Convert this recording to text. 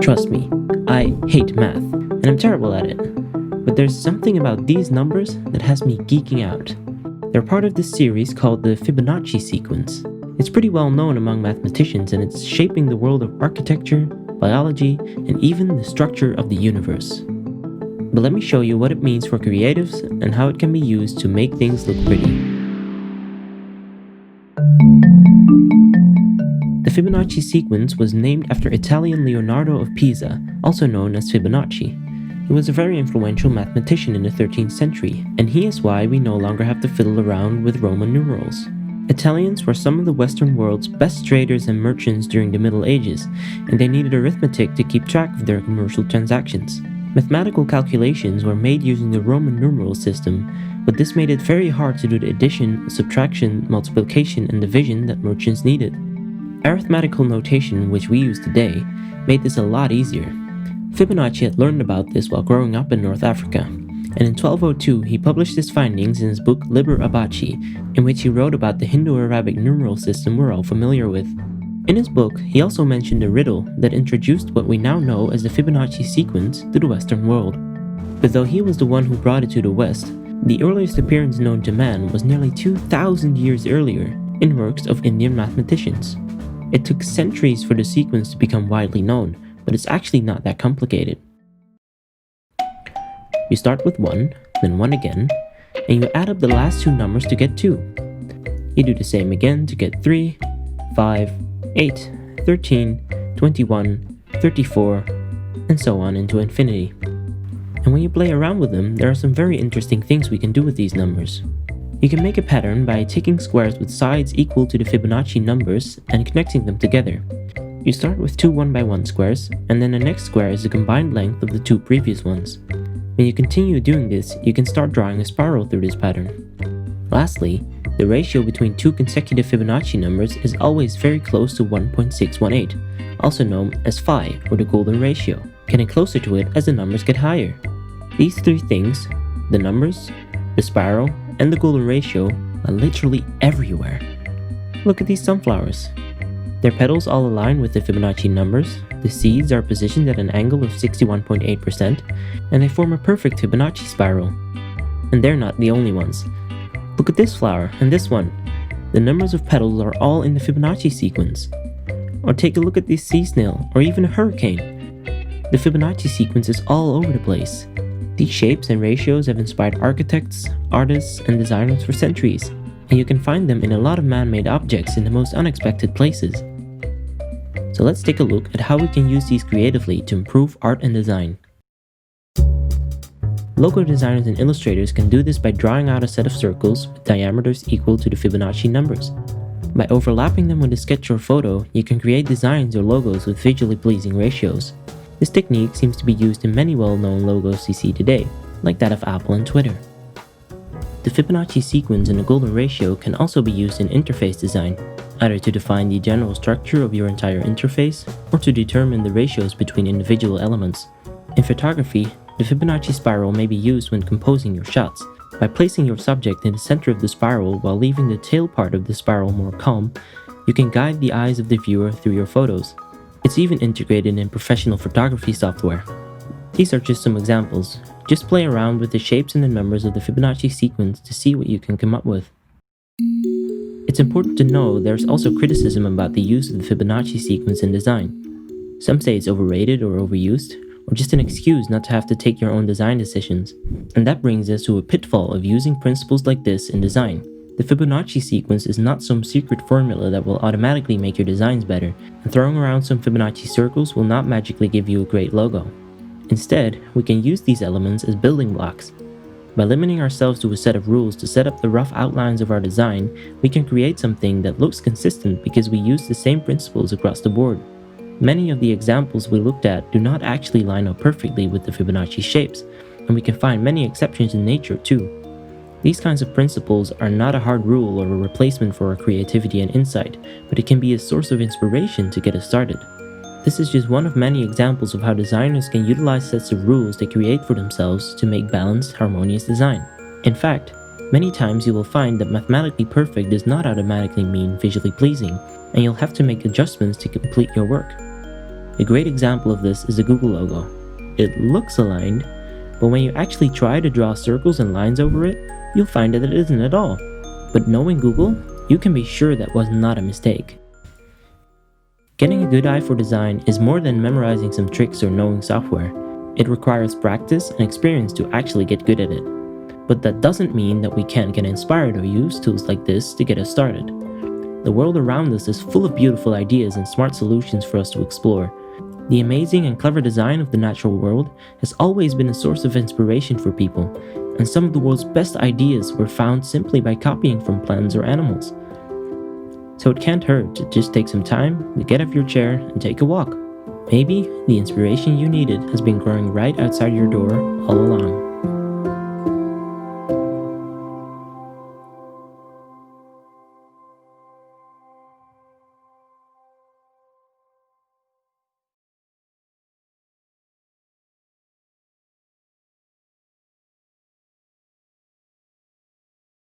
Trust me, I hate math, and I'm terrible at it. But there's something about these numbers that has me geeking out. They're part of this series called the Fibonacci sequence. It's pretty well known among mathematicians, and it's shaping the world of architecture, biology, and even the structure of the universe. But let me show you what it means for creatives and how it can be used to make things look pretty. The Fibonacci sequence was named after Italian Leonardo of Pisa, also known as Fibonacci. He was a very influential mathematician in the 13th century, and he is why we no longer have to fiddle around with Roman numerals. Italians were some of the Western world's best traders and merchants during the Middle Ages, and they needed arithmetic to keep track of their commercial transactions. Mathematical calculations were made using the Roman numeral system, but this made it very hard to do the addition, subtraction, multiplication, and division that merchants needed. Arithmetical notation, which we use today, made this a lot easier. Fibonacci had learned about this while growing up in North Africa, and in 1202 he published his findings in his book Liber Abaci, in which he wrote about the Hindu-Arabic numeral system we're all familiar with. In his book, he also mentioned a riddle that introduced what we now know as the Fibonacci sequence to the Western world. But though he was the one who brought it to the West, the earliest appearance known to man was nearly 2,000 years earlier in works of Indian mathematicians. It took centuries for the sequence to become widely known, but it's actually not that complicated. You start with 1, then 1 again, and you add up the last two numbers to get 2. You do the same again to get 3, 5, 8, 13, 21, 34, and so on into infinity. And when you play around with them, there are some very interesting things we can do with these numbers. You can make a pattern by taking squares with sides equal to the Fibonacci numbers and connecting them together. You start with two 1 by 1 squares, and then the next square is the combined length of the two previous ones. When you continue doing this, you can start drawing a spiral through this pattern. Lastly, the ratio between two consecutive Fibonacci numbers is always very close to 1.618, also known as phi, or the golden ratio, getting closer to it as the numbers get higher. These three things, the numbers, the spiral, and the golden ratio, are literally everywhere. Look at these sunflowers. Their petals all align with the Fibonacci numbers, the seeds are positioned at an angle of 61.8%, and they form a perfect Fibonacci spiral. And they're not the only ones. Look at this flower and this one. The numbers of petals are all in the Fibonacci sequence. Or take a look at this sea snail, or even a hurricane. The Fibonacci sequence is all over the place. These shapes and ratios have inspired architects, artists, and designers for centuries, and you can find them in a lot of man-made objects in the most unexpected places. So let's take a look at how we can use these creatively to improve art and design. Logo designers and illustrators can do this by drawing out a set of circles with diameters equal to the Fibonacci numbers. By overlapping them with a sketch or photo, you can create designs or logos with visually pleasing ratios. This technique seems to be used in many well-known logos you see today, like that of Apple and Twitter. The Fibonacci sequence and the golden ratio can also be used in interface design, either to define the general structure of your entire interface, or to determine the ratios between individual elements. In photography, the Fibonacci spiral may be used when composing your shots. By placing your subject in the center of the spiral while leaving the tail part of the spiral more calm, you can guide the eyes of the viewer through your photos. It's even integrated in professional photography software. These are just some examples. Just play around with the shapes and the numbers of the Fibonacci sequence to see what you can come up with. It's important to know there's also criticism about the use of the Fibonacci sequence in design. Some say it's overrated or overused, or just an excuse not to have to take your own design decisions. And that brings us to a pitfall of using principles like this in design. The Fibonacci sequence is not some secret formula that will automatically make your designs better, and throwing around some Fibonacci circles will not magically give you a great logo. Instead, we can use these elements as building blocks. By limiting ourselves to a set of rules to set up the rough outlines of our design, we can create something that looks consistent because we use the same principles across the board. Many of the examples we looked at do not actually line up perfectly with the Fibonacci shapes, and we can find many exceptions in nature too. These kinds of principles are not a hard rule or a replacement for our creativity and insight, but it can be a source of inspiration to get us started. This is just one of many examples of how designers can utilize sets of rules they create for themselves to make balanced, harmonious design. In fact, many times you will find that mathematically perfect does not automatically mean visually pleasing, and you'll have to make adjustments to complete your work. A great example of this is the Google logo. It looks aligned, but when you actually try to draw circles and lines over it, you'll find that it isn't at all. But knowing Google, you can be sure that was not a mistake. Getting a good eye for design is more than memorizing some tricks or knowing software. It requires practice and experience to actually get good at it. But that doesn't mean that we can't get inspired or use tools like this to get us started. The world around us is full of beautiful ideas and smart solutions for us to explore. The amazing and clever design of the natural world has always been a source of inspiration for people, and some of the world's best ideas were found simply by copying from plants or animals. So it can't hurt to just take some time to get off your chair and take a walk. Maybe the inspiration you needed has been growing right outside your door all along.